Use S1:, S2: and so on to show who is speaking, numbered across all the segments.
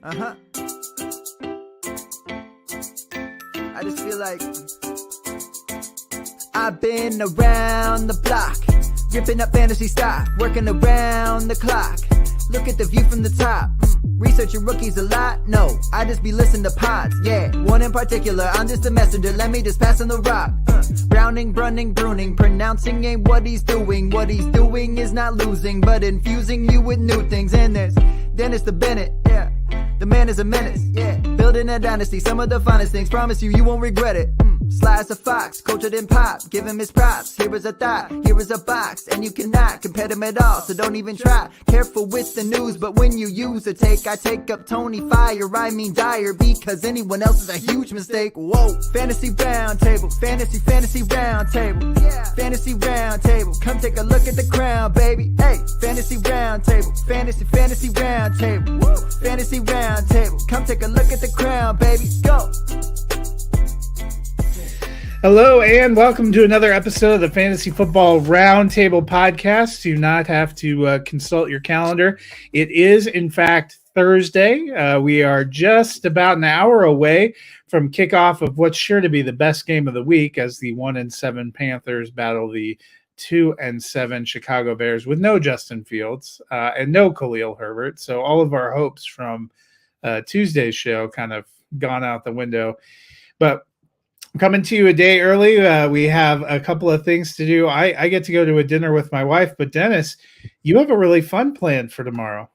S1: I just feel like I've been around the block, ripping up fantasy stock, working around the clock. Look at the view from the top. Researching rookies a lot? No, I just be listening to pods. Yeah, one in particular, I'm just a messenger. Let me just pass on the rock. Browning, brunning, pruning, pronouncing ain't what he's doing. What he's doing is not losing, but infusing you with new things. And there's Dennis the Bennett, yeah. The man is a menace, yeah. Building a dynasty, some of the finest things. Promise you, you won't regret it. Sly as a fox, cultured in pop. Give him his props. Here is a thought, here is a box, and you cannot compare them at all. So don't even try. Careful with the news, but when you use a take, I take up Tony Fire. I mean Dyer, because anyone else is a huge mistake. Whoa, fantasy round table, fantasy round table, yeah. Fantasy round table. Come take a look at the crown, baby. Hey, fantasy round table, fantasy round table, woo. Fantasy round table. Come take a look at the crown, baby. Go.
S2: Hello and welcome to another episode of the Fantasy Football Roundtable Podcast. Do not have to consult your calendar. It is, in fact, Thursday. We are just about an hour away from kickoff of what's sure to be the best game of the week as the 1-7 Panthers battle the 2-7 Chicago Bears with no Justin Fields and no Khalil Herbert. So all of our hopes from Tuesday's show kind of gone out the window. But coming to you a day early. We have a couple of things to do. I get to go to a dinner with my wife, but Dennis, you have a really fun plan for tomorrow.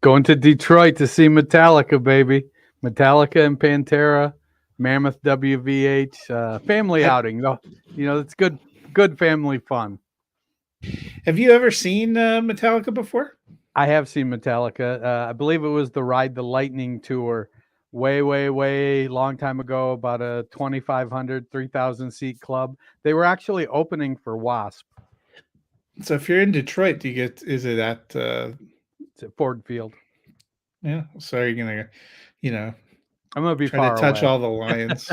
S3: Going to Detroit to see Metallica, baby. Metallica and Pantera, Mammoth WVH, family outing. You know, it's good family fun.
S2: Have you ever seen Metallica before?
S3: I have seen Metallica. I believe it was the Ride the Lightning tour. Way long time ago, about a 2,500, 3,000 seat club. They were actually opening for Wasp.
S2: So if you're in Detroit, is it at
S3: it's at Ford Field?
S2: Yeah. So you're gonna,
S3: I'm gonna be
S2: try to touch
S3: away.
S2: all the Lions,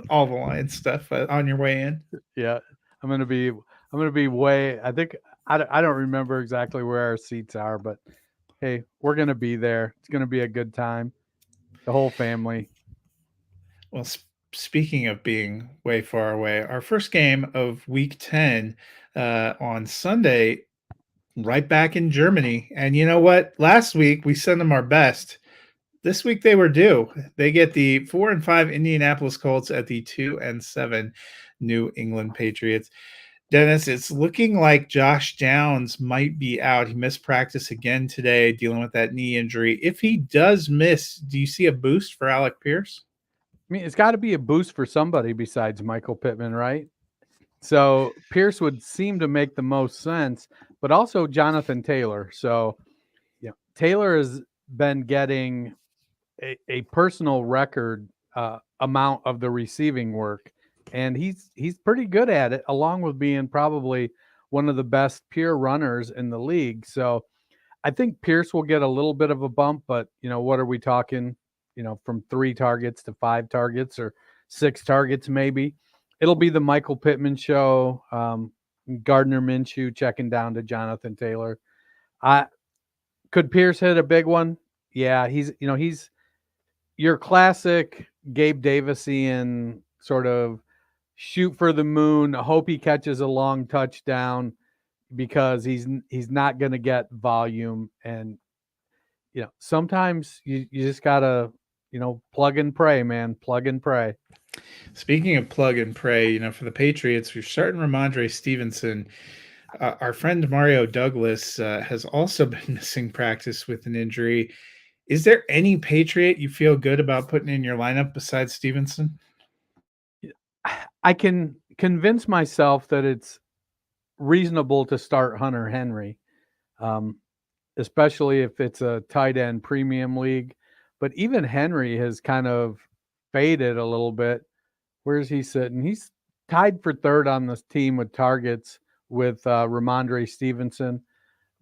S2: all the Lions stuff on your way in.
S3: Yeah, I'm gonna be way. I think I don't remember exactly where our seats are, but hey, we're gonna be there. It's gonna be a good time. The whole family.
S2: Well, speaking of being way far away, our first game of Week 10 on Sunday, right back in Germany. And you know what? Last week we sent them our best. This week they were due. They get the 4-5 Indianapolis Colts at the 2-7 New England Patriots. Dennis, it's looking like Josh Downs might be out. He missed practice again today, dealing with that knee injury. If he does miss, do you see a boost for Alec Pierce?
S3: I mean, it's got to be a boost for somebody besides Michael Pittman, right? So Pierce would seem to make the most sense, but also Jonathan Taylor. So, yeah, Taylor has been getting a personal record amount of the receiving work. And he's pretty good at it, along with being probably one of the best pure runners in the league. So I think Pierce will get a little bit of a bump, but, what are we talking, from 3 targets to 5 targets or 6 targets maybe. It'll be the Michael Pittman show, Gardner Minshew checking down to Jonathan Taylor. Could Pierce hit a big one? Yeah, he's your classic Gabe Davisian sort of shoot for the moon, hope he catches a long touchdown because he's not going to get volume. And, sometimes you just got to, plug and pray, man, plug and pray.
S2: Speaking of plug and pray, for the Patriots, we're starting Ramondre Stevenson. Our friend Mario Douglas has also been missing practice with an injury. Is there any Patriot you feel good about putting in your lineup besides Stevenson?
S3: I can convince myself that it's reasonable to start Hunter Henry, especially if it's a tight end premium league. But even Henry has kind of faded a little bit. Where's he sitting? He's tied for 3rd on this team with targets with Ramondre Stevenson.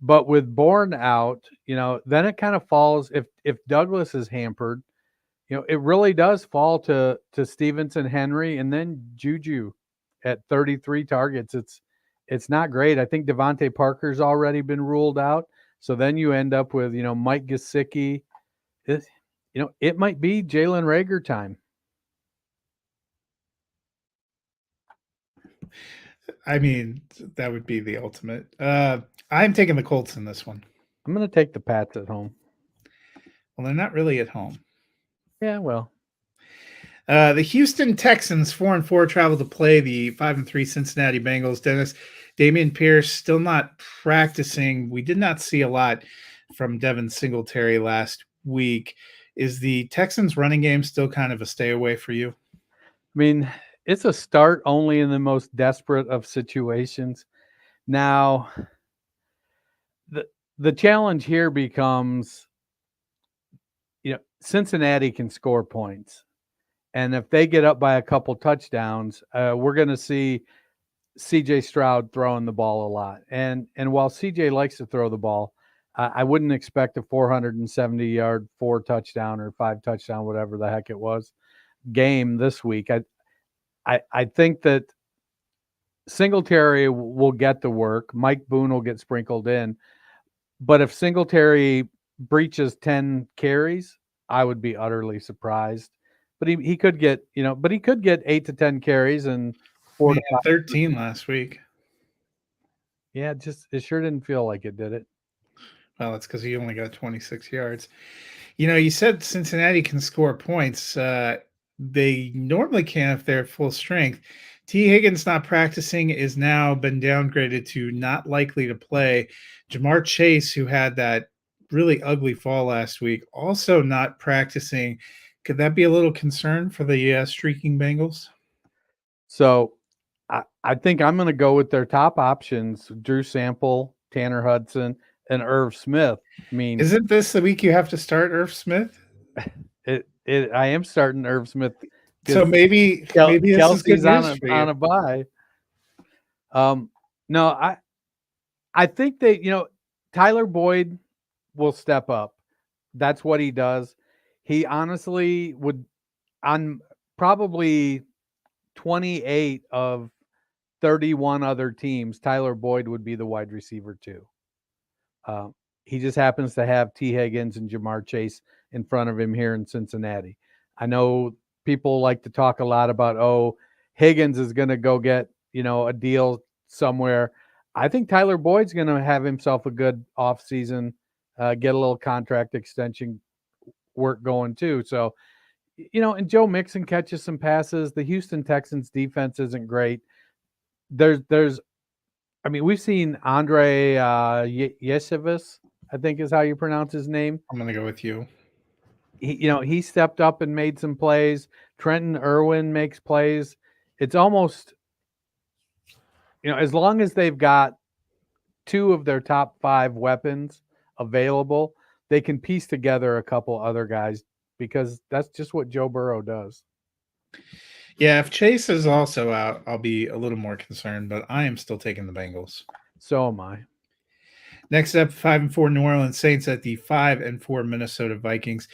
S3: But with Bourne out, then it kind of falls. If Douglas is hampered, it really does fall to Stevenson, Henry, and then Juju at 33 targets. It's not great. I think Devontae Parker's already been ruled out. So then you end up with, Mike Gesicki, It might be Jalen Reagor time.
S2: I mean, that would be the ultimate. I'm taking the Colts in this one.
S3: I'm going to take the Pats at home.
S2: Well, they're not really at home.
S3: Yeah, well.
S2: The Houston Texans 4-4 travel to play the 5-3 Cincinnati Bengals. Dennis, Dameon Pierce still not practicing. We did not see a lot from Devin Singletary last week. Is the Texans running game still kind of a stay away for you?
S3: I mean, it's a start only in the most desperate of situations. Now, the challenge here becomes, Cincinnati can score points. And if they get up by a couple touchdowns, we're going to see CJ Stroud throwing the ball a lot. And while CJ likes to throw the ball, I wouldn't expect a 470-yard, 4 touchdown or 5 touchdown, whatever the heck it was, game this week. I think that Singletary will get the work. Mike Boone will get sprinkled in. But if Singletary breaches 10 carries, I would be utterly surprised. But he could get, he could get 8 to 10 carries and 4 to 5.
S2: 13 last week.
S3: Yeah, it sure didn't feel like it, did it?
S2: Well, that's because he only got 26 yards. You said Cincinnati can score points. They normally can if they're at full strength. T. Higgins not practicing is now been downgraded to not likely to play. Jamar Chase, who had that really ugly fall last week, also not practicing. Could that be a little concern for the streaking Bengals?
S3: So I think I'm going to go with their top options: Drew Sample, Tanner Hudson, and Irv Smith. I mean,
S2: isn't this the week you have to start Irv Smith?
S3: I am starting Irv Smith.
S2: So maybe
S3: Kelsey's on a bye. No, I think that Tyler Boyd will step up. That's what he does. He honestly would, on probably 28 of 31 other teams, Tyler Boyd would be the wide receiver too. He just happens to have T. Higgins and Jamar Chase in front of him here in Cincinnati. I know people like to talk a lot about, Higgins is going to go get, a deal somewhere. I think Tyler Boyd's going to have himself a good offseason, get a little contract extension work going too. So, and Joe Mixon catches some passes. The Houston Texans defense isn't great. We've seen Andre Yeshevis, I think is how you pronounce his name.
S2: I'm going to go with you.
S3: He stepped up and made some plays. Trenton Irwin makes plays. It's almost, as long as they've got 2 of their top 5 weapons available, they can piece together a couple other guys because that's just what Joe Burrow does.
S2: Yeah, if Chase is also out, I'll be a little more concerned, but I am still taking the Bengals.
S3: So am I.
S2: Next up, 5-4 New Orleans Saints at the 5-4 Minnesota Vikings.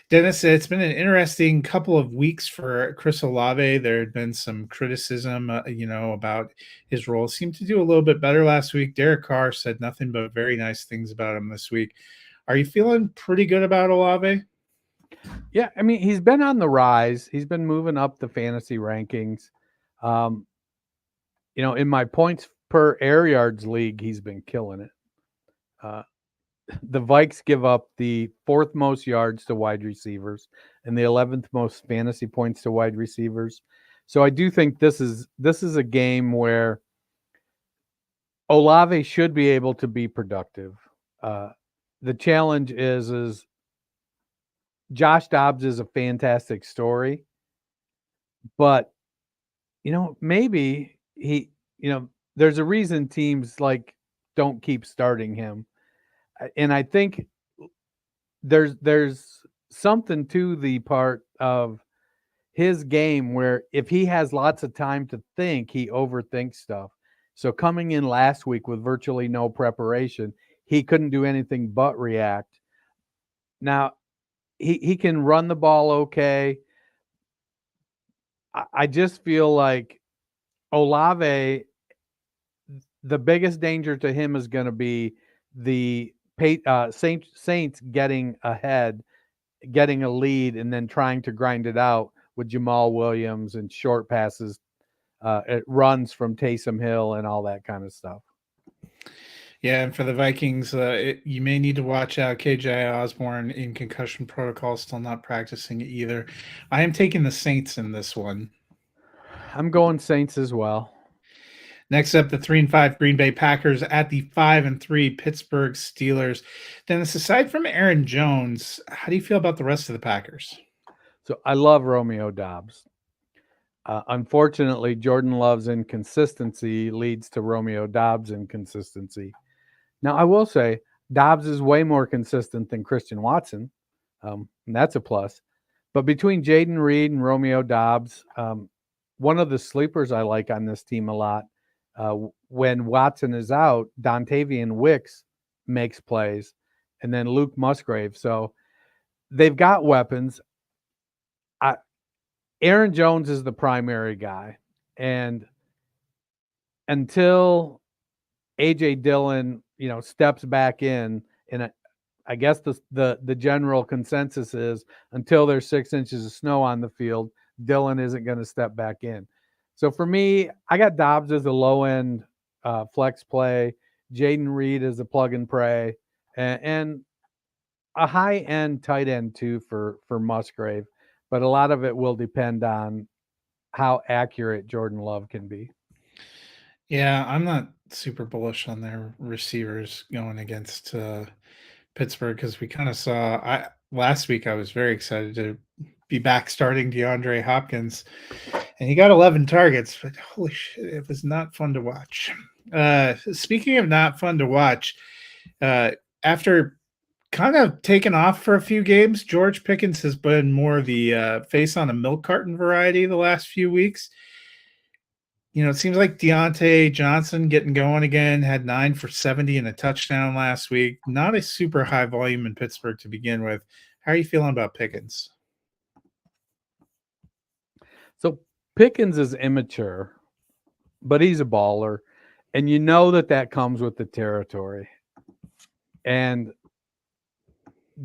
S2: Dennis, it's been an interesting couple of weeks for Chris Olave. There had been some criticism, about his role. Seemed to do a little bit better last week. Derek Carr said nothing but very nice things about him this week. Are you feeling pretty good about Olave?
S3: Yeah, he's been on the rise. He's been moving up the fantasy rankings. In my points per air yards league, he's been killing it. The Vikes give up the 4th most yards to wide receivers and the 11th most fantasy points to wide receivers. So I do think this is a game where Olave should be able to be productive. The challenge is Josh Dobbs is a fantastic story, but maybe there's a reason teams don't keep starting him. And I think there's something to the part of his game where if he has lots of time to think, he overthinks stuff. So coming in last week with virtually no preparation, he couldn't do anything but react. Now, he can run the ball okay. I just feel like Olave, the biggest danger to him is going to be the Saints getting ahead getting a lead and then trying to grind it out with Jamal Williams and short passes, it runs from Taysom Hill and all that kind of stuff.
S2: Yeah, and for the Vikings, you may need to watch out. KJ Osborne in concussion protocol, still not practicing either. I am taking the Saints in this one.
S3: I'm going Saints as well.
S2: Next up, the 3-5 Green Bay Packers at the 5-3 Pittsburgh Steelers. Dennis, aside from Aaron Jones, how do you feel about the rest of the Packers?
S3: So I love Romeo Doubs. Unfortunately, Jordan Love's inconsistency leads to Romeo Doubs' inconsistency. Now, I will say Doubs is way more consistent than Christian Watson, and that's a plus. But between Jaden Reed and Romeo Doubs, one of the sleepers I like on this team a lot, when Watson is out, Dontavian Wicks makes plays, and then Luke Musgrave. So they've got weapons. Aaron Jones is the primary guy, and until A.J. Dillon, steps back in, and I guess the general consensus is until there's 6 inches of snow on the field, Dillon isn't going to step back in. So for me, I got Doubs as a low-end flex play, Jaden Reed as a plug and pray, and a high-end tight end too for Musgrave. But a lot of it will depend on how accurate Jordan Love can be.
S2: Yeah, I'm not super bullish on their receivers going against Pittsburgh because we kind of saw last week. I was very excited to be back starting DeAndre Hopkins, and he got 11 targets. But holy shit, it was not fun to watch. Speaking of not fun to watch, after kind of taken off for a few games, George Pickens has been more the face on a milk carton variety the last few weeks. It seems like Deontay Johnson getting going again, had 9 for 70 and a touchdown last week. Not a super high volume in Pittsburgh to begin with. How are you feeling about Pickens?
S3: So Pickens is immature, but he's a baller. And you know that comes with the territory. And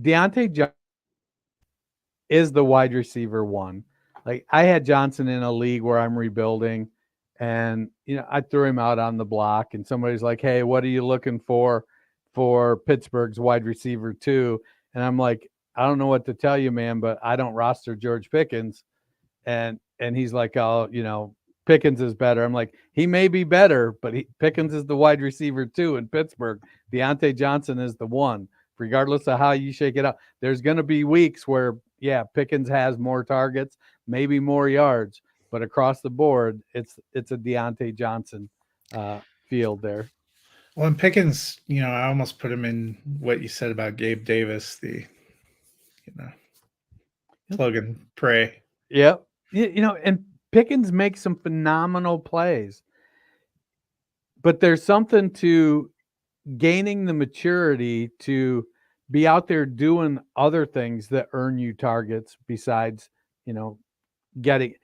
S3: Deontay Johnson is the wide receiver one. Like, I had Johnson in a league where I'm rebuilding, and I threw him out on the block, and somebody's like, "Hey, what are you looking for Pittsburgh's wide receiver 2?" And I'm like, "I don't know what to tell you, man, but I don't roster George Pickens." And he's like, "Oh, Pickens is better." I'm like, "He may be better, but Pickens is the wide receiver 2 in Pittsburgh. Deontay Johnson is the 1. Regardless of how you shake it out, there's going to be weeks where, Pickens has more targets, maybe more yards, but across the board, it's a Deontay Johnson field there."
S2: Well, and Pickens, I almost put him in what you said about Gabe Davis, the, plug and pray.
S3: Yep. And Pickens makes some phenomenal plays, but there's something to gaining the maturity to be out there doing other things that earn you targets besides, getting.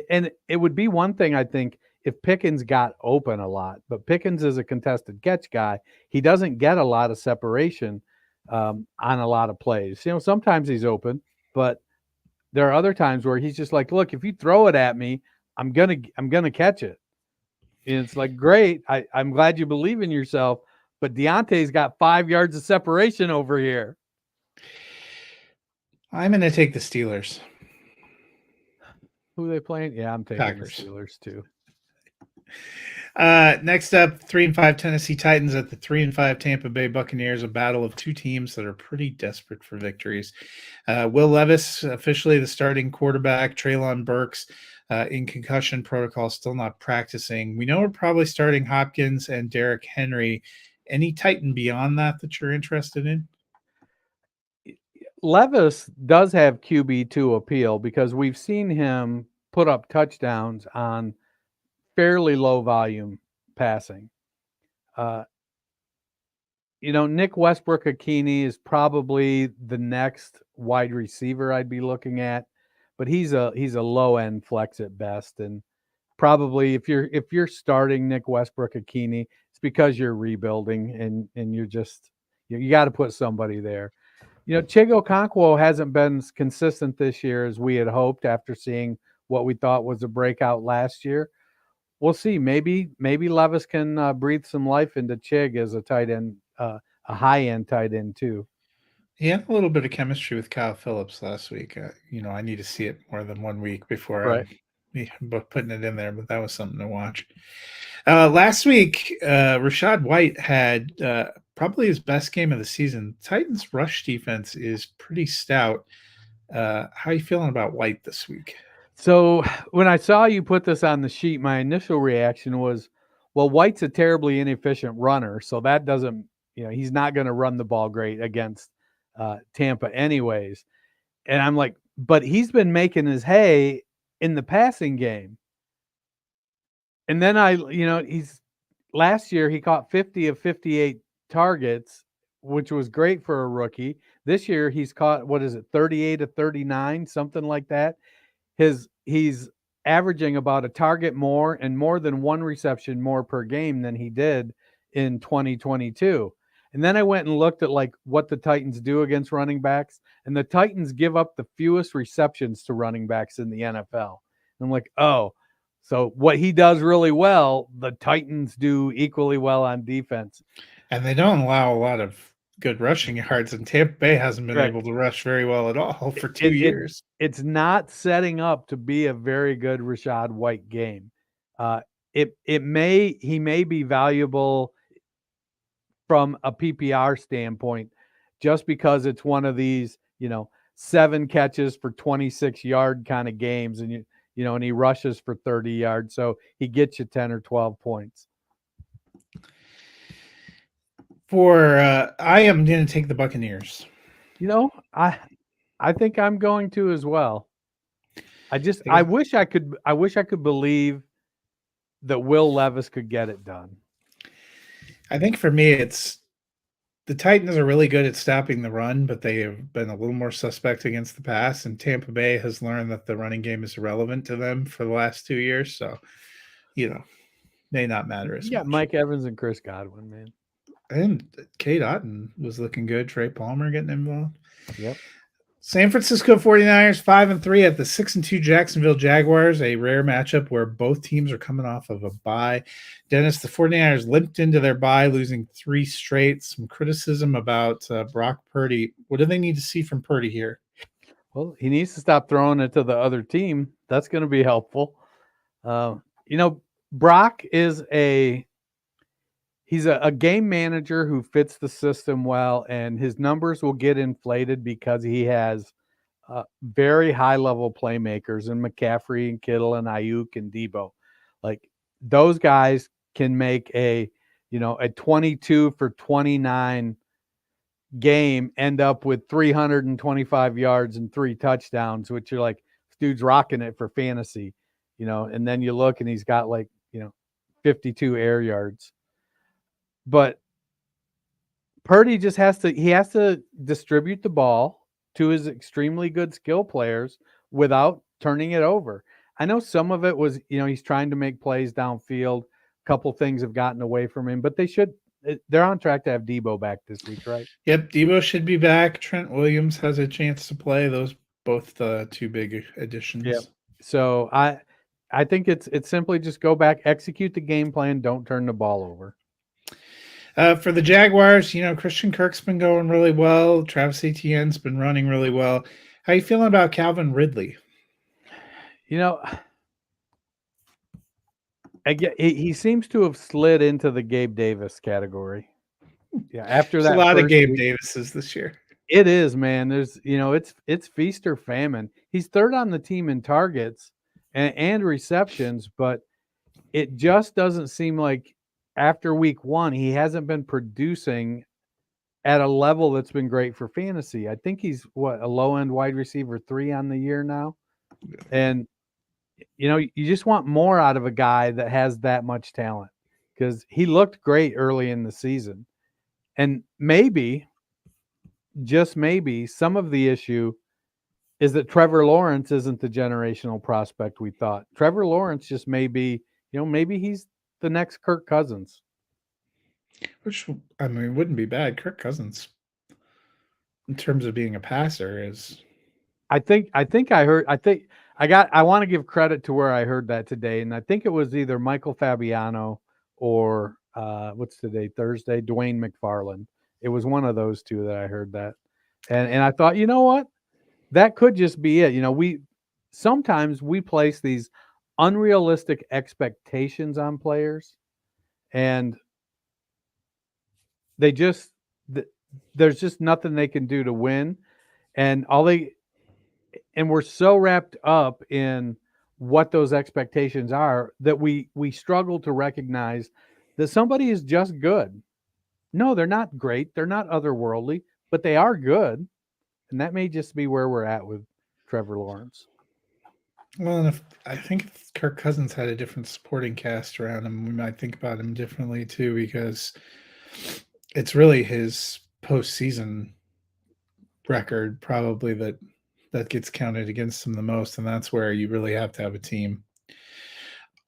S3: And it would be one thing, I think, if Pickens got open a lot, but Pickens is a contested catch guy. He doesn't get a lot of separation on a lot of plays. Sometimes he's open, but there are other times where he's just like, "Look, if you throw it at me, I'm gonna catch it." And it's like, great. I'm glad you believe in yourself, but Deontay's got 5 yards of separation over here.
S2: I'm going to take the Steelers.
S3: Who are they playing? Yeah, I'm taking
S2: Packers.
S3: The Steelers too.
S2: Next up, 3-5 Tennessee Titans at the 3-5 Tampa Bay Buccaneers, a battle of two teams that are pretty desperate for victories. Will Levis, officially the starting quarterback. Treylon Burks in concussion protocol, still not practicing. We know we're probably starting Hopkins and Derrick Henry. Any Titan beyond that you're interested in?
S3: Levis does have QB2 appeal because we've seen him put up touchdowns on fairly low volume passing. Nick Westbrook-Ikhine is probably the next wide receiver I'd be looking at, but he's a low end flex at best. And probably if you're starting Nick Westbrook-Ikhine, it's because you're rebuilding and you're just, you got to put somebody there. Chig Okonkwo hasn't been as consistent this year as we had hoped after seeing what we thought was a breakout last year. We'll see. Maybe Levis can breathe some life into Chig as a tight end, a high-end tight end too.
S2: He had a little bit of chemistry with Kyle Phillips last week. I need to see it more than 1 week before I'm putting it in there, but that was something to watch. Last week, Rachaad White had probably his best game of the season. Titans' rush defense is pretty stout. How are you feeling about White this week?
S3: So when I saw you put this on the sheet, my initial reaction was, well, White's a terribly inefficient runner, so that doesn't, he's not going to run the ball great against Tampa anyways. And I'm like, but he's been making his hay in the passing game. And then last year he caught 50 of 58 targets, which was great for a rookie. This year he's caught, 38 of 39, something like that. He's averaging about a target more and more than one reception more per game than he did in 2022. And then I went and looked at what the Titans do against running backs, and the Titans give up the fewest receptions to running backs in the NFL. And I'm like, oh, so what he does really well, the Titans do equally well on defense.
S2: And they don't allow a lot of good rushing yards, and Tampa Bay hasn't been able to rush very well at all for 2 years.
S3: It's not setting up to be a very good Rachaad White game. He may be valuable from a PPR standpoint, just because it's one of these, 7 catches for 26-yard kind of games, and and he rushes for 30 yards, so he gets you 10 or 12 points.
S2: I am going to take the Buccaneers.
S3: I think I'm going to as well. I wish I could believe that Will Levis could get it done.
S2: I think for me, it's the Titans are really good at stopping the run, but they have been a little more suspect against the pass. And Tampa Bay has learned that the running game is irrelevant to them for the last 2 years. So, may not matter as much.
S3: Mike Evans and Chris Godwin, man.
S2: And Kate Otten was looking good. Trey Palmer getting involved.
S3: Yep.
S2: San Francisco 49ers 5-3 at the 6-2 Jacksonville Jaguars, a rare matchup where both teams are coming off of a bye. Dennis, the 49ers limped into their bye, losing 3 straight. Some criticism about Brock Purdy. What do they need to see from Purdy here?
S3: Well, he needs to stop throwing it to the other team. That's going to be helpful. Brock is he's a game manager who fits the system well, and his numbers will get inflated because he has very high-level playmakers in McCaffrey and Kittle and Ayuk and Debo. Like, those guys can make a 22 for 29 game end up with 325 yards and 3 touchdowns, which you're like, this dude's rocking it for fantasy, and then you look and he's got 52 air yards. But Purdy just has to distribute the ball to his extremely good skill players without turning it over. I know some of it was, he's trying to make plays downfield. A couple things have gotten away from him, but they're on track to have Debo back this week, right?
S2: Yep, Debo should be back. Trent Williams has a chance to play. Those both the 2 big additions.
S3: Yep. So I think it's simply just go back, execute the game plan, don't turn the ball over.
S2: For the Jaguars, Christian Kirk's been going really well. Travis Etienne's been running really well. How you feeling about Calvin Ridley?
S3: He seems to have slid into the Gabe Davis category. Yeah, after
S2: There's
S3: that,
S2: a lot of Gabe Davises this year.
S3: It is, man. There's, it's feast or famine. He's 3rd on the team in targets and receptions, but it just doesn't seem like after week 1, he hasn't been producing at a level that's been great for fantasy. I think he's a low-end wide receiver 3 on the year now. And, you just want more out of a guy that has that much talent, because he looked great early in the season. And maybe, just maybe, some of the issue is that Trevor Lawrence isn't the generational prospect we thought. Trevor Lawrence just may be, maybe he's the next Kirk Cousins.
S2: Which, wouldn't be bad. Kirk Cousins. in terms of being a passer is.
S3: I want to give credit to where I heard that today, and I think it was either Michael Fabiano or what's today, Thursday, Dwayne McFarland. It was one of those two that I heard that, and I thought, you know what, that could just be it. We sometimes we place these unrealistic expectations on players, and there's just nothing they can do to win, and we're so wrapped up in what those expectations are that we struggle to recognize that somebody is just good. No, they're not great, they're not otherworldly, but they are good, and that may just be where we're at with Trevor Lawrence.
S2: Well, and I think if Kirk Cousins had a different supporting cast around him, we might think about him differently too, because it's really his postseason record probably that gets counted against him the most, and that's where you really have to have a team.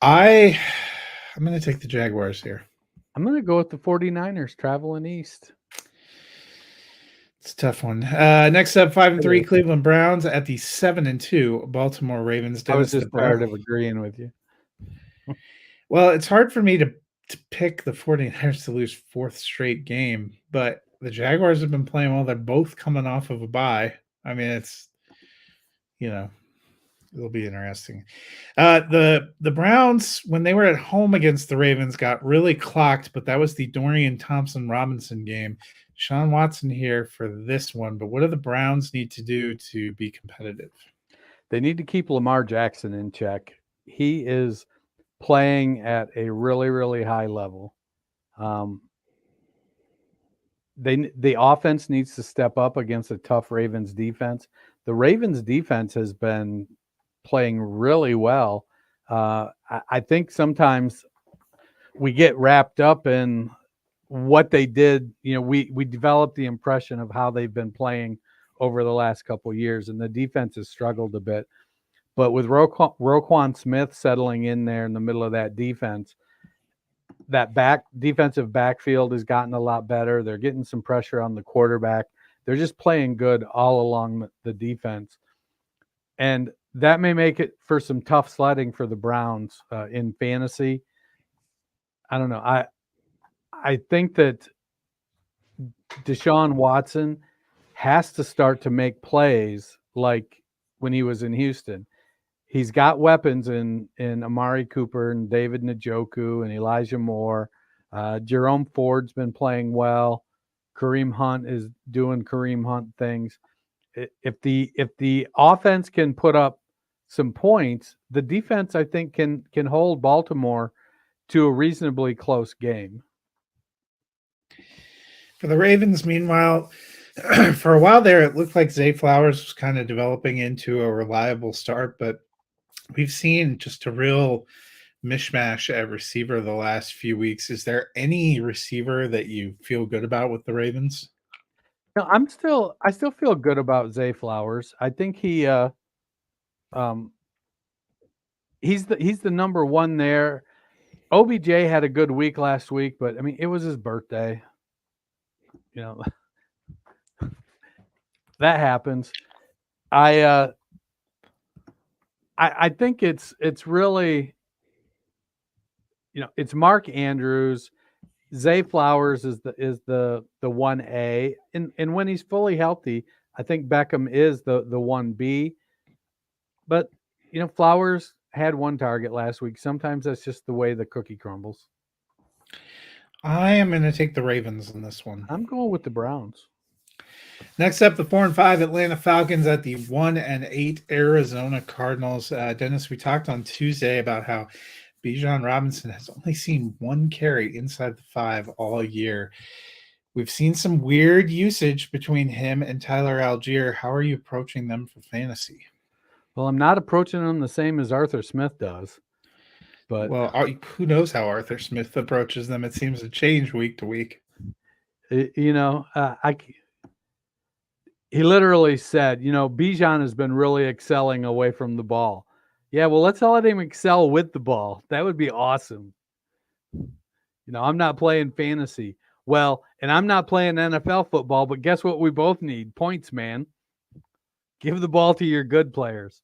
S2: I'm going to take the Jaguars here.
S3: I'm going to go with the 49ers traveling east.
S2: It's a tough one. Next up, 5-3 Cleveland Browns at the 7-2 Baltimore Ravens.
S3: I was just tired of agreeing with you.
S2: Well, it's hard for me to pick the 49ers to lose fourth straight game, but the Jaguars have been playing well. They're both coming off of a bye. I mean, it's, it'll be interesting. The Browns, when they were at home against the Ravens, got really clocked, but that was the Dorian Thompson-Robinson game. Sean Watson here for this one, but what do the Browns need to do to be competitive?
S3: They need to keep Lamar Jackson in check. He is playing at a really, really high level. The offense needs to step up against a tough Ravens defense. The Ravens defense has been playing really well. I think sometimes we get wrapped up in what they did. We developed the impression of how they've been playing over the last couple of years, and the defense has struggled a bit. But with Roquan Smith settling in there in the middle of that defense, that defensive backfield has gotten a lot better. They're getting some pressure on the quarterback. They're just playing good all along the defense. And that may make it for some tough sledding for the Browns in fantasy. I don't know. I think that Deshaun Watson has to start to make plays like when he was in Houston. He's got weapons in Amari Cooper and David Njoku and Elijah Moore. Jerome Ford's been playing well. Kareem Hunt is doing Kareem Hunt things. If the offense can put up some points, the defense, I think, can hold Baltimore to a reasonably close game.
S2: For the Ravens, meanwhile, for a while there, it looked like Zay Flowers was kind of developing into a reliable start, but we've seen just a real mishmash at receiver the last few weeks. Is there any receiver that you feel good about with the Ravens?
S3: No, I still feel good about Zay Flowers. I think he's the number one there. OBJ had a good week last week, but I mean, it was his birthday. That happens. I think it's really, it's Mark Andrews. Zay Flowers is the 1A, and when he's fully healthy, I think Beckham is the 1B. But Flowers had one target last week. Sometimes that's just the way the cookie crumbles.
S2: I am going to take the Ravens in this one.
S3: I'm going with the Browns.
S2: Next up, the 4-5 Atlanta Falcons at the 1-8 Arizona Cardinals. Dennis, we talked on Tuesday about how Bijan Robinson has only seen one carry inside the 5 all year. We've seen some weird usage between him and Tyler Algier. How are you approaching them for fantasy?
S3: Well, I'm not approaching them the same as Arthur Smith does. But
S2: who knows how Arthur Smith approaches them? It seems to change week to week.
S3: He literally said, Bijan has been really excelling away from the ball. Yeah, well, let's let him excel with the ball. That would be awesome. I'm not playing fantasy. Well, and I'm not playing NFL football, but guess what we both need? Points, man. Give the ball to your good players.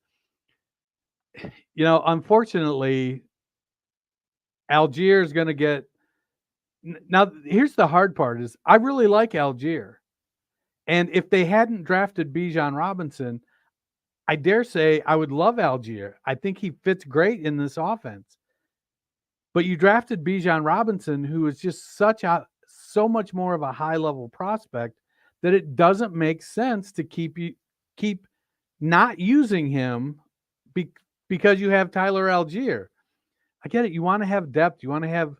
S3: Unfortunately, Algier is going to get – now, here's the hard part is I really like Algier. And if they hadn't drafted Bijan Robinson, I dare say I would love Algier. I think he fits great in this offense. But you drafted Bijan Robinson, who is just so much more of a high-level prospect that it doesn't make sense to keep not using him because you have Tyler Algier. I get it. You want to have depth. You want to have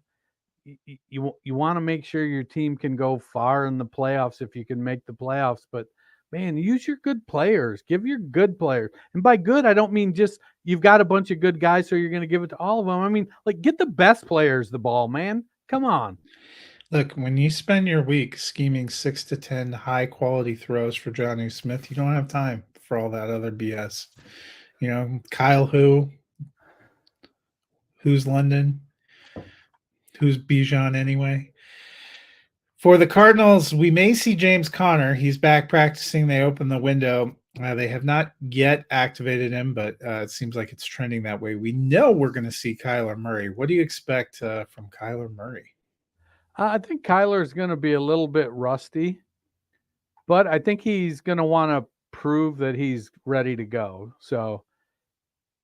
S3: you want to make sure your team can go far in the playoffs if you can make the playoffs. But man, use your good players. Give your good players. And by good, I don't mean just you've got a bunch of good guys, so you're going to give it to all of them. I mean, like, get the best players the ball, man. Come on.
S2: Look, when you spend your week scheming 6 to 10 high quality throws for Johnny Smith, you don't have time for all that other BS. Kyle who's London? Who's Bijan anyway? For the Cardinals, we may see James Conner. He's back practicing. They open the window. They have not yet activated him, but it seems like it's trending that way. We know we're going to see Kyler Murray. What do you expect from Kyler Murray?
S3: I think Kyler's going to be a little bit rusty, but I think he's going to want to prove that he's ready to go. So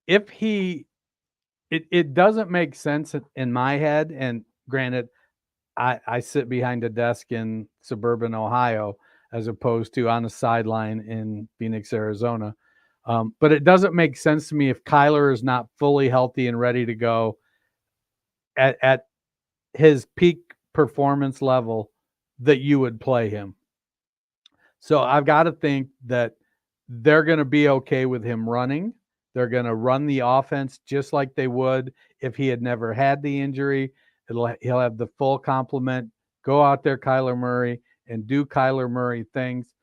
S3: if it doesn't make sense in my head, and granted, I sit behind a desk in suburban Ohio as opposed to on the sideline in Phoenix, Arizona. But it doesn't make sense to me if Kyler is not fully healthy and ready to go at his peak performance level that you would play him. So I've got to think that they're going to be okay with him running. They're going to run the offense just like they would if he had never had the injury. He'll have the full complement. Go out there, Kyler Murray, and do Kyler Murray things.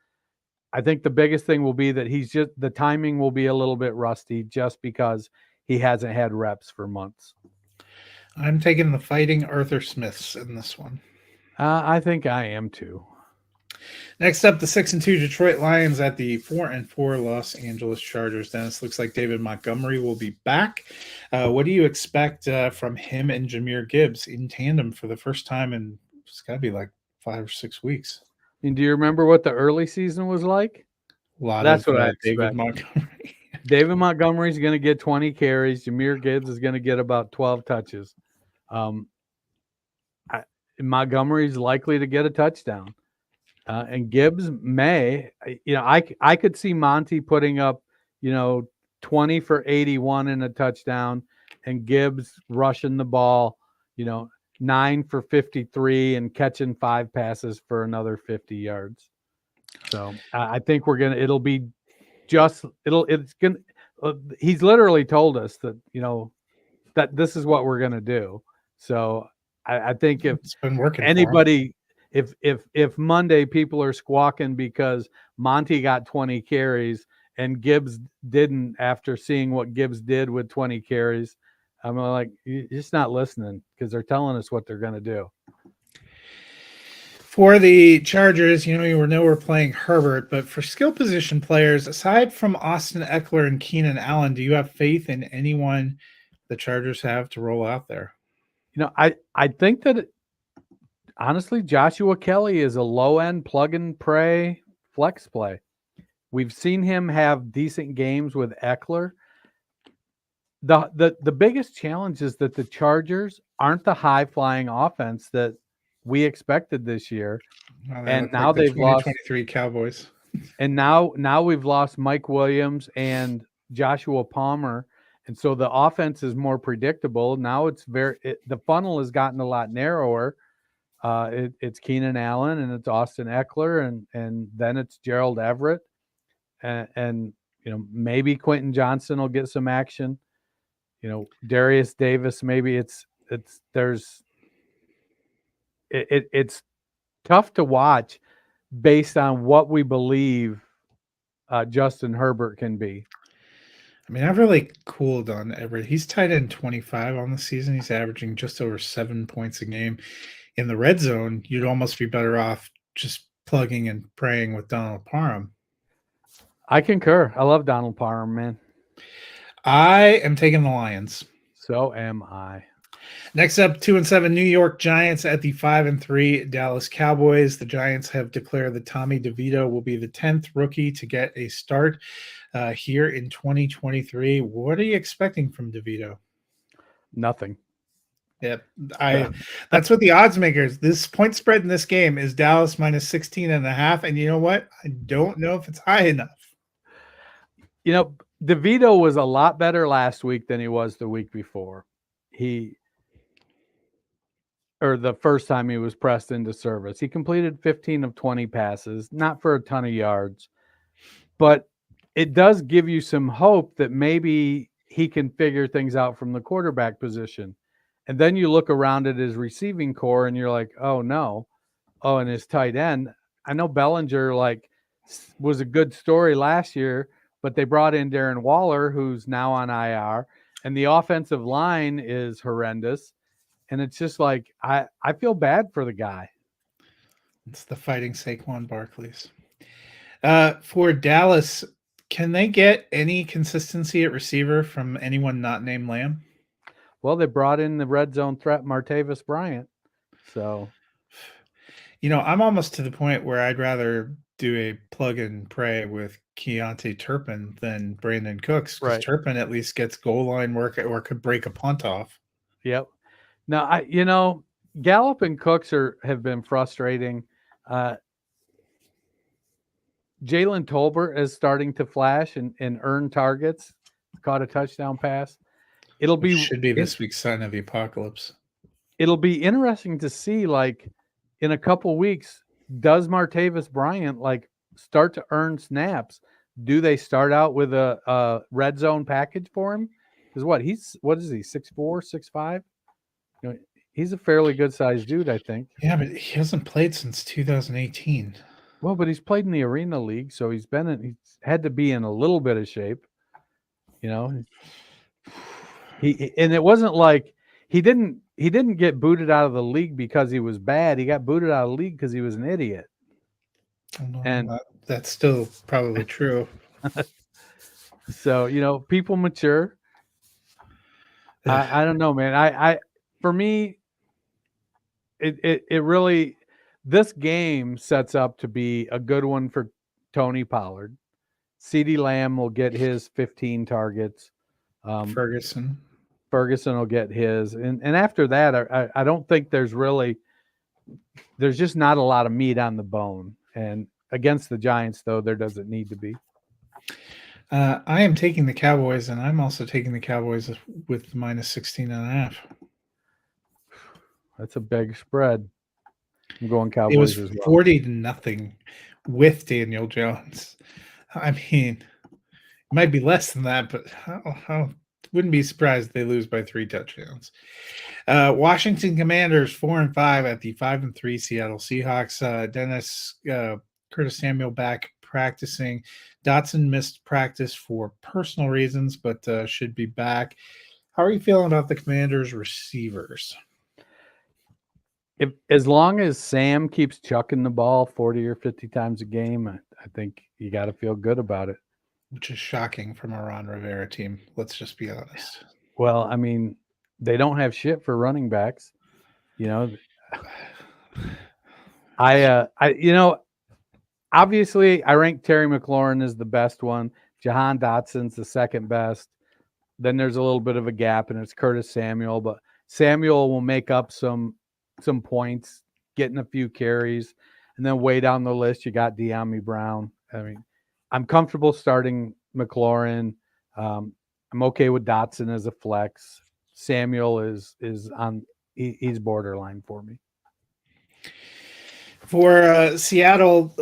S3: I think the biggest thing will be that the timing will be a little bit rusty just because he hasn't had reps for months.
S2: I'm taking the Fighting Arthur Smiths in this one.
S3: I think I am too.
S2: Next up, the 6-2 Detroit Lions at the 4-4 Los Angeles Chargers. Dennis, looks like David Montgomery will be back. What do you expect from him and Jahmyr Gibbs in tandem for the first time in it's got to be like 5 or 6 weeks?
S3: And do you remember what the early season was like?
S2: That's what I expect. David Montgomery.
S3: David Montgomery is going to get 20 carries. Jahmyr Gibbs is going to get about 12 touches. Montgomery's likely to get a touchdown. And Gibbs may, I could see Monty putting up, 20 for 81 in a touchdown, and Gibbs rushing the ball, 9 for 53 and catching 5 passes for another 50 yards. So I think he's literally told us that, that this is what we're going to do. So I think if
S2: it's been working
S3: anybody, if Monday people are squawking because Monty got 20 carries and Gibbs didn't after seeing what Gibbs did with 20 carries, I'm like, you're just not listening because they're telling us what they're going to do.
S2: For the Chargers, we're playing Herbert, but for skill position players, aside from Austin Eckler and Keenan Allen, do you have faith in anyone the Chargers have to roll out there?
S3: I think that honestly, Joshua Kelly is a low-end plug-and-pray flex play. We've seen him have decent games with Eckler. The biggest challenge is that the Chargers aren't the high-flying offense that we expected this year.
S2: And now they've lost 2023 Cowboys.
S3: And now we've lost Mike Williams and Joshua Palmer. And so the offense is more predictable. Now the funnel has gotten a lot narrower. It's Keenan Allen and it's Austin Eckler and then it's Gerald Everett and maybe Quentin Johnson will get some action. Darius Davis, maybe it's tough to watch based on what we believe Justin Herbert can be.
S2: I mean, I've really cooled on Everett. He's tight end 25 on the season. He's averaging just over 7 points a game. in the red zone, you'd almost be better off just plugging and praying with Donald Parham.
S3: I concur. I love Donald Parham, man.
S2: I am taking the Lions.
S3: So am I.
S2: Next up, 2-7 New York Giants at the 5-3 Dallas Cowboys. The Giants have declared that Tommy DeVito will be the 10th rookie to get a start here in 2023. What are you expecting from DeVito?
S3: Nothing.
S2: Yep. That's what the odds makers. This point spread in this game is Dallas -16.5. And you know what? I don't know if it's high enough.
S3: You know, DeVito was a lot better last week than he was the week before. Or the first time he was pressed into service. He completed 15 of 20 passes, not for a ton of yards, but it does give you some hope that maybe he can figure things out from the quarterback position. And then you look around at his receiving core and you're like, oh no. Oh, and his tight end. I know Bellinger was a good story last year, but they brought in Darren Waller, who's now on IR, and the offensive line is horrendous. And it's just like, I feel bad for the guy.
S2: It's the fighting Saquon Barkleys. For Dallas, can they get any consistency at receiver from anyone not named Lamb?
S3: Well, they brought in the red zone threat, Martavis Bryant. So,
S2: I'm almost to the point where I'd rather do a plug and pray with Keontae Turpin than Brandon Cooks, because Turpin at least gets goal line work or could break a punt off.
S3: Yep. Now, Gallup and Cooks have been frustrating. Jalen Tolbert is starting to flash and earn targets. Caught a touchdown pass.
S2: Should be this week's sign of the apocalypse.
S3: It'll be interesting to see, in a couple weeks, does Martavis Bryant start to earn snaps? Do they start out with a red zone package for him? Because what is he, 6'4", 6'5"? He's a fairly good sized dude, I think.
S2: Yeah, but he hasn't played since 2018.
S3: Well, but he's played in the Arena League, so he's had to be in a little bit of shape. And it wasn't like he didn't get booted out of the league because he was bad. He got booted out of the league because he was an idiot.
S2: And that's still probably true.
S3: So, people mature. I don't know, man. For me, it really, this game sets up to be a good one for Tony Pollard. CeeDee Lamb will get his 15 targets.
S2: Ferguson
S3: will get his. And after that, I don't think there's just not a lot of meat on the bone. And against the Giants, though, there doesn't need to be.
S2: I am taking the Cowboys, and I'm also taking the Cowboys with -16.5.
S3: That's a big spread. I'm going Cowboys.
S2: It was
S3: as well.
S2: 40-0 with Daniel Jones. I mean, it might be less than that, but I wouldn't be surprised if they lose by 3 touchdowns. Washington Commanders 4-5 at the 5-3 Seattle Seahawks. Curtis Samuel back practicing. Dotson missed practice for personal reasons, but should be back. How are you feeling about the Commanders receivers?
S3: As long as Sam keeps chucking the ball 40 or 50 times a game, I think you got to feel good about it.
S2: Which is shocking from a Ron Rivera team. Let's just be honest.
S3: Well, I mean, they don't have shit for running backs. Obviously I rank Terry McLaurin as the best one. Jahan Dotson's the second best. Then there's a little bit of a gap, and it's Curtis Samuel, but Samuel will make up some points, getting a few carries, and then way down the list you got De'Ami Brown. I mean, I'm comfortable starting McLaurin. I'm okay with Dotson as a flex. Samuel is on. He's borderline for me.
S2: For Seattle,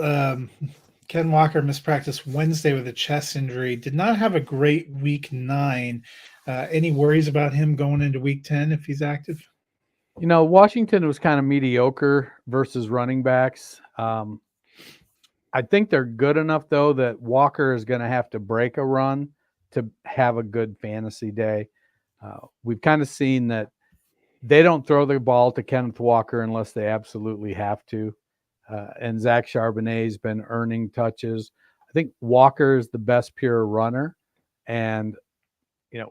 S2: Ken Walker mispracticed Wednesday with a chest injury. Did not have a great week 9. Any worries about him going into week 10 if he's active?
S3: Washington was kind of mediocre versus running backs. I think they're good enough, though, that Walker is going to have to break a run to have a good fantasy day. We've kind of seen that they don't throw the ball to Kenneth Walker unless they absolutely have to. And Zach Charbonnet's been earning touches. I think Walker is the best pure runner. And,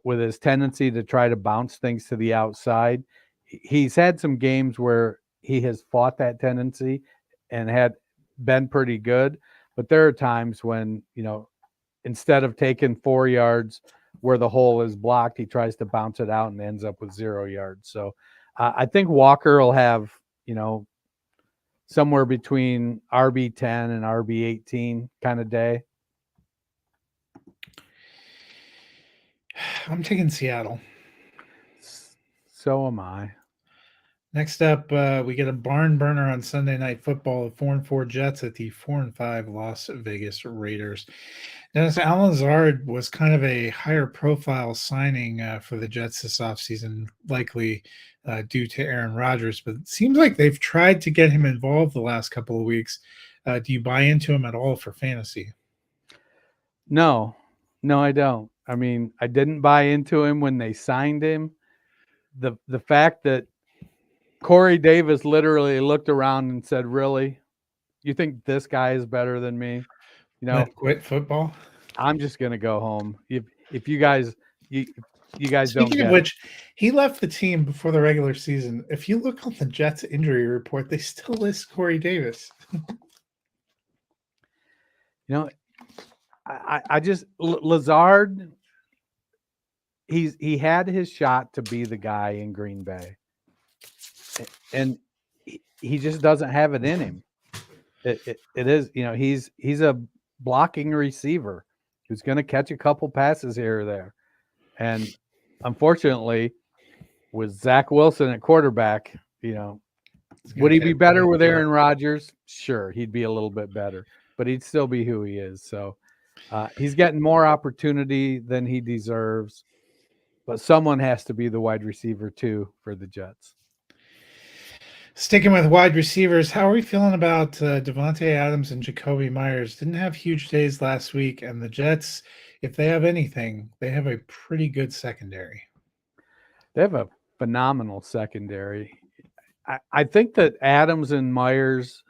S3: with his tendency to try to bounce things to the outside, he's had some games where he has fought that tendency and had been pretty good. But there are times when, instead of taking 4 yards where the hole is blocked, he tries to bounce it out and ends up with 0 yards. So I think Walker will have, somewhere between RB10 and RB18 kind of day.
S2: I'm taking Seattle.
S3: So am I.
S2: Next up, we get a barn burner on Sunday Night Football. The 4-4 Jets at the 4-5 Las Vegas Raiders. Dennis, Alan Lazard was kind of a higher profile signing for the Jets this offseason, likely due to Aaron Rodgers. But it seems like they've tried to get him involved the last couple of weeks. Do you buy into him at all for fantasy?
S3: No, I don't. I mean, I didn't buy into him when they signed him. The fact that Corey Davis literally looked around and said, "Really? You think this guy is better than me?"
S2: Quit football.
S3: I'm just gonna go home. If you guys don't
S2: Speaking
S3: get
S2: of which, he left the team before the regular season. If you look on the Jets injury report, they still list Corey Davis.
S3: I just Lazard. He had his shot to be the guy in Green Bay, and he just doesn't have it in him. It is, he's a blocking receiver who's going to catch a couple passes here or there, and unfortunately, with Zach Wilson at quarterback, would he be better with Aaron Rodgers? Sure, he'd be a little bit better, but he'd still be who he is. So he's getting more opportunity than he deserves. But someone has to be the wide receiver too for the Jets.
S2: Sticking with wide receivers, how are we feeling about Davante Adams and Jacoby Myers? Didn't have huge days last week, and the Jets, if they have anything, they have a pretty good secondary.
S3: They have a phenomenal secondary. I think that Adams and Myers,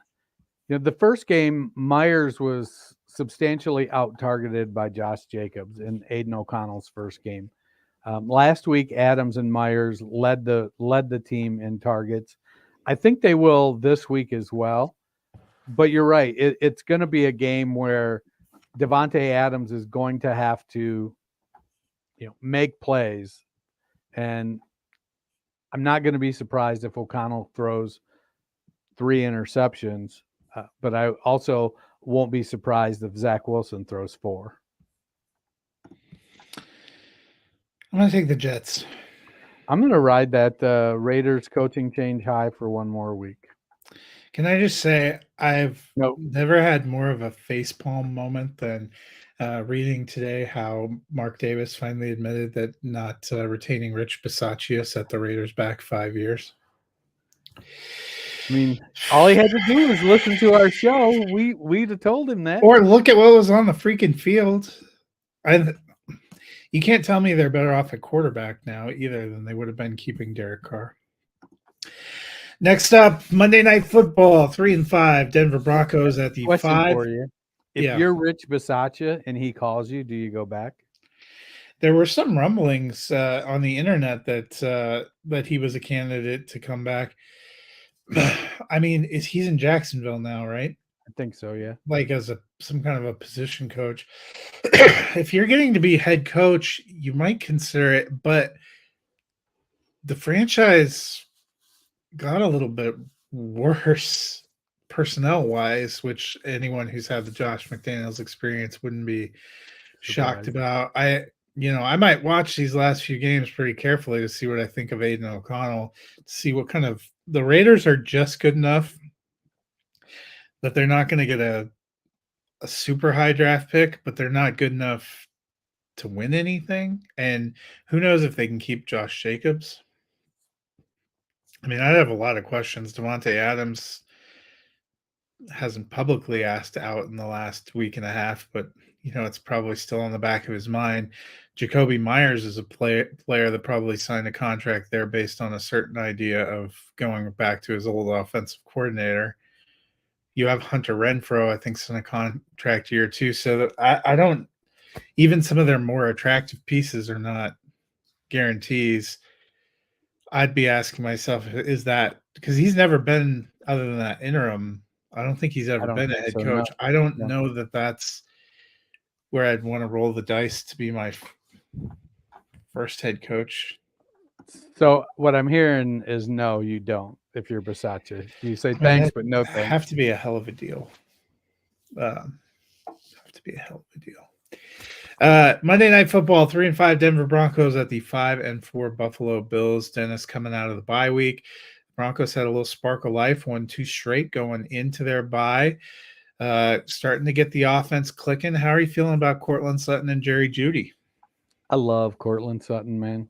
S3: the first game, Myers was substantially out-targeted by Josh Jacobs in Aiden O'Connell's first game. Last week, Adams and Myers led the team in targets. I think they will this week as well. But you're right. It's going to be a game where Davante Adams is going to have to, make plays. And I'm not going to be surprised if O'Connell throws 3 interceptions. But I also won't be surprised if Zach Wilson throws 4.
S2: I'm going to take the Jets.
S3: I'm going to ride that Raiders coaching change high for one more week.
S2: Can I just say I've never had more of a facepalm moment than reading today how Mark Davis finally admitted that not retaining Rich Bisaccia set the Raiders back 5 years.
S3: I mean, all he had to do was listen to our show. We'd have told him that.
S2: Or look at what was on the freaking field. You can't tell me they're better off at quarterback now either than they would have been keeping Derek Carr. Next up, Monday Night Football, 3-5, Denver Broncos at the
S3: Question
S2: 5.
S3: For you. If you're Rich Bisaccia and he calls you, do you go back?
S2: There were some rumblings on the internet that he was a candidate to come back. I mean, he's in Jacksonville now, right?
S3: I think so, yeah.
S2: Like as some kind of a position coach. If you're getting to be head coach, you might consider it, but the franchise got a little bit worse personnel-wise, which anyone who's had the Josh McDaniels experience wouldn't be shocked about. I might watch these last few games pretty carefully to see what I think of Aiden O'Connell, to see what kind of – the Raiders are just good enough that they're not going to get a super high draft pick, but they're not good enough to win anything. And who knows if they can keep Josh Jacobs. I mean, I'd have a lot of questions. Davante Adams hasn't publicly asked out in the last week and a half, but it's probably still on the back of his mind. Jacoby Myers is a player that probably signed a contract there based on a certain idea of going back to his old offensive coordinator. You have Hunter Renfrow, I think, in a contract year too. So I don't. Even some of their more attractive pieces are not guarantees. I'd be asking myself, is that because he's never been other than that interim? I don't think he's
S3: I
S2: ever
S3: don't
S2: been a
S3: think
S2: head
S3: so,
S2: coach.
S3: no.
S2: I don't
S3: No.
S2: know that that's where I'd want to roll the dice to be my first head coach.
S3: So what I'm hearing is no, you don't. If you're Bisaccia, you say
S2: I mean,
S3: thanks,
S2: that
S3: but no
S2: have
S3: thanks.
S2: to be a hell of a deal. Have to be a hell of a deal. Monday Night Football, 3-5 Denver Broncos at the 5-4 Buffalo Bills. Dennis coming out of the bye week. Broncos had a little spark of life, won 2 straight going into their bye. Starting to get the offense clicking. How are you feeling about Cortland Sutton and Jerry Jeudy?
S3: I love Cortland Sutton, man.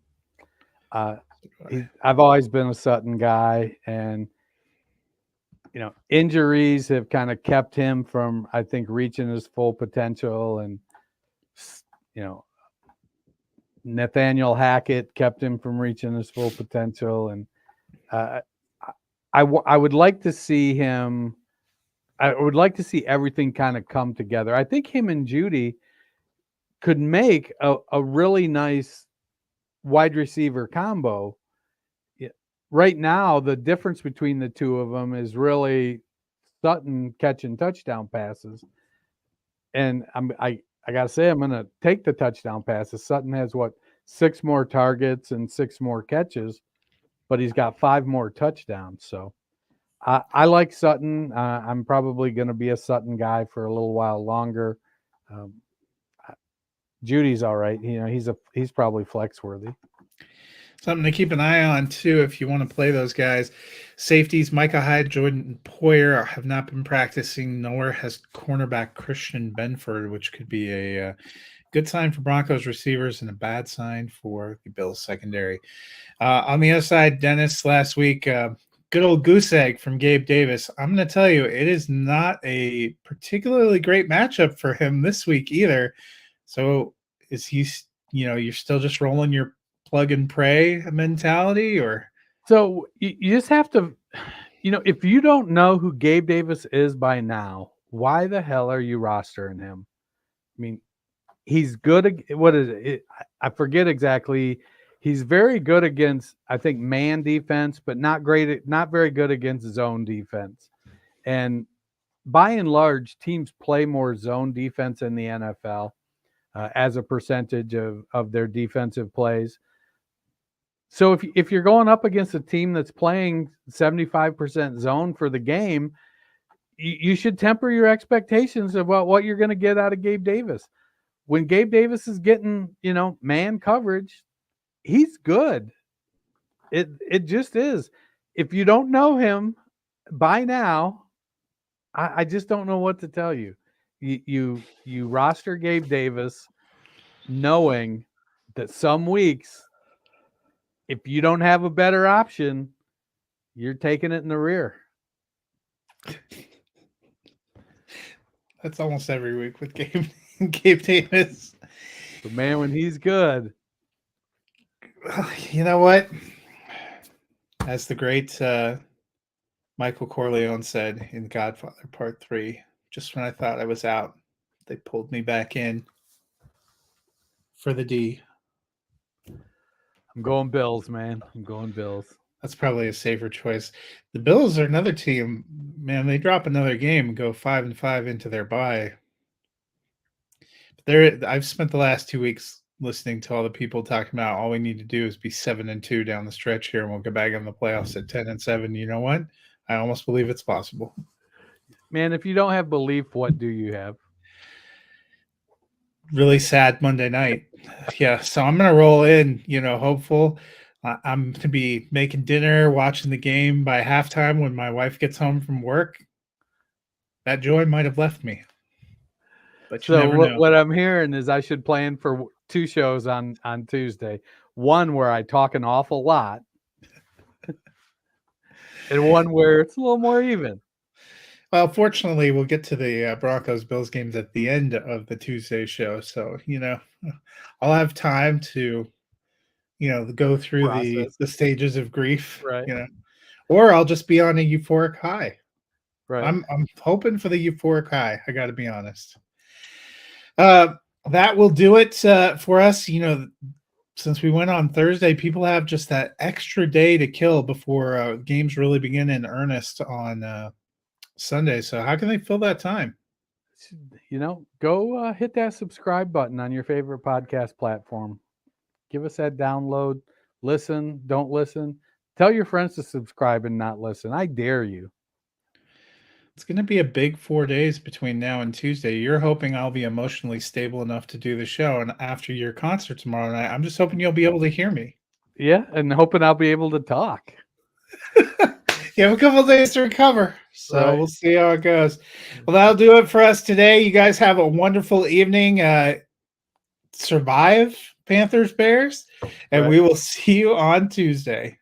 S3: I've always been a Sutton guy, and injuries have kind of kept him from, I think, reaching his full potential, and Nathaniel Hackett kept him from reaching his full potential, and I would like to see him. I would like to see everything kind of come together. I think him and Jeudy could make a really nice wide receiver combo. Right now, the difference between the two of them is really Sutton catching touchdown passes. And I gotta say, I'm gonna take the touchdown passes. Sutton has 6 more targets and 6 more catches, but he's got 5 more touchdowns. So I like Sutton. I'm probably gonna be a Sutton guy for a little while longer. Judy's all right. He's probably flex worthy.
S2: Something to keep an eye on, too, if you want to play those guys. Safeties, Micah Hyde, Jordan Poyer have not been practicing, nor has cornerback Christian Benford, which could be a good sign for Broncos receivers and a bad sign for the Bills secondary. On the other side, Dennis, last week, good old goose egg from Gabe Davis. I'm going to tell you, it is not a particularly great matchup for him this week either. So is he, you're still just rolling your plug and pray mentality, or?
S3: So you just have to, if you don't know who Gabe Davis is by now, why the hell are you rostering him? I mean, he's good. What is it? I forget exactly. He's very good against, I think, man defense, but not very good against zone defense. And by and large, teams play more zone defense in the NFL as a percentage of their defensive plays. So if you're going up against a team that's playing 75% zone for the game, you should temper your expectations about what you're going to get out of Gabe Davis. When Gabe Davis is getting, man coverage, he's good. It just is. If you don't know him by now, I just don't know what to tell you. You roster Gabe Davis knowing that some weeks, if you don't have a better option, you're taking it in the rear.
S2: That's almost every week with Gabe Davis.
S3: But man, when he's good.
S2: You know what? As the great Michael Corleone said in Godfather Part 3, just when I thought I was out, they pulled me back in for the D.
S3: I'm going Bills, man. I'm going Bills.
S2: That's probably a safer choice. The Bills are another team, man. They drop another game and go 5-5 into their bye. I've spent the last 2 weeks listening to all the people talking about all we need to do is be 7-2 down the stretch here, and we'll get back in the playoffs at 10-7. You know what? I almost believe it's possible.
S3: Man, if you don't have belief, what do you have?
S2: Really sad Monday night. Yeah, so I'm going to roll in, hopeful. I'm going to be making dinner, watching the game by halftime when my wife gets home from work. That joy might have left me. But you never know.
S3: What I'm hearing is I should plan for 2 shows on Tuesday. One where I talk an awful lot, and one where it's a little more even.
S2: Well, fortunately, we'll get to the Broncos Bills games at the end of the Tuesday show, so I'll have time to go through
S3: Process.
S2: the stages of grief,
S3: Right.
S2: or I'll just be on a euphoric high.
S3: Right.
S2: I'm hoping for the euphoric high. I got to be honest. That will do it for us. Since we went on Thursday, people have just that extra day to kill before games really begin in earnest on Sunday. So how can they fill that time?
S3: Go hit that subscribe button on your favorite podcast platform. Give us that download. Listen, don't listen. Tell your friends to subscribe and not listen. I dare you.
S2: It's going to be a big 4 days between now and Tuesday. You're hoping I'll be emotionally stable enough to do the show. And after your concert tomorrow night, I'm just hoping you'll be able to hear me.
S3: Yeah, and hoping I'll be able to talk.
S2: You have a couple of days to recover. So
S3: Right.
S2: We'll see how it goes. Well, that'll do it for us today. You guys have a wonderful evening. Survive Panthers Bears. And
S3: Right.
S2: we will see you on Tuesday.